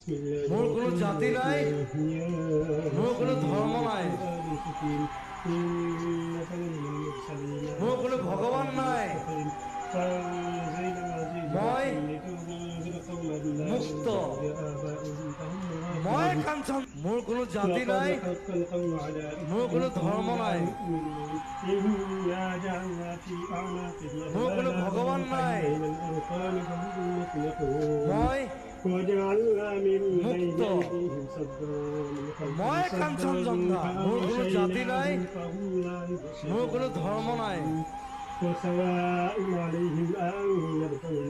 মোৰ কোনো জাতি নাই, মোৰ কোনো ধৰ্ম নাই, মোৰ কোনো ভগৱান নাই, মই মুক্ত, মই কাঞ্চন। মোৰ কোনো জাতি নাই, মোৰ কোনো ধৰ্ম নাই, মোৰ কোনো ভগৱান নাই, মই মুক্ত, মই কাঞ্চনজঙ্ঘা। মোৰ কোনো জাতি নাই, মোৰ কোনো ধৰ্ম নাই,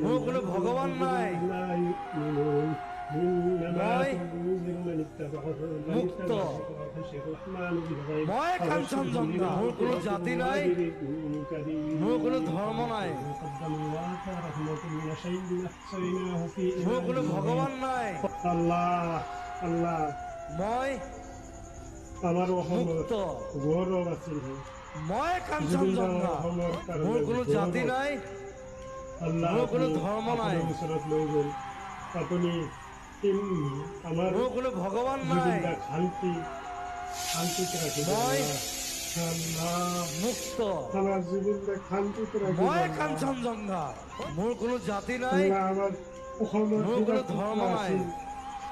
মোৰ কোনো ভগৱান নাই, মই মুক্ত, মই কাঞ্চনজঙ্ঘা। মোৰ কোনো জাতি নাই, মোৰ কোনো ধৰ্ম নাই, মোৰ কোনো ভগৱান নাই, আল্লাহ আল্লাহ মই আমাৰ মুক্ত, গৌৰব আছে মই কাঞ্চনজঙ্ঘা। মোৰ কোনো জাতি নাই, আল্লাহ মোৰ কোনো ধৰ্ম নাই, আপনি আমাৰ মোৰ কোনো ভগৱান নাই, শান্তি শান্তিতে ৰাখি মই আল্লাহ মুক্ত, আমাৰ জীবনটা শান্তিতে ৰাখি মই কাঞ্চনজঙ্ঘা। মোৰ কোনো জাতি নাই, আল্লাহ আমাৰ মোৰ কোনো ধৰ্ম নাই,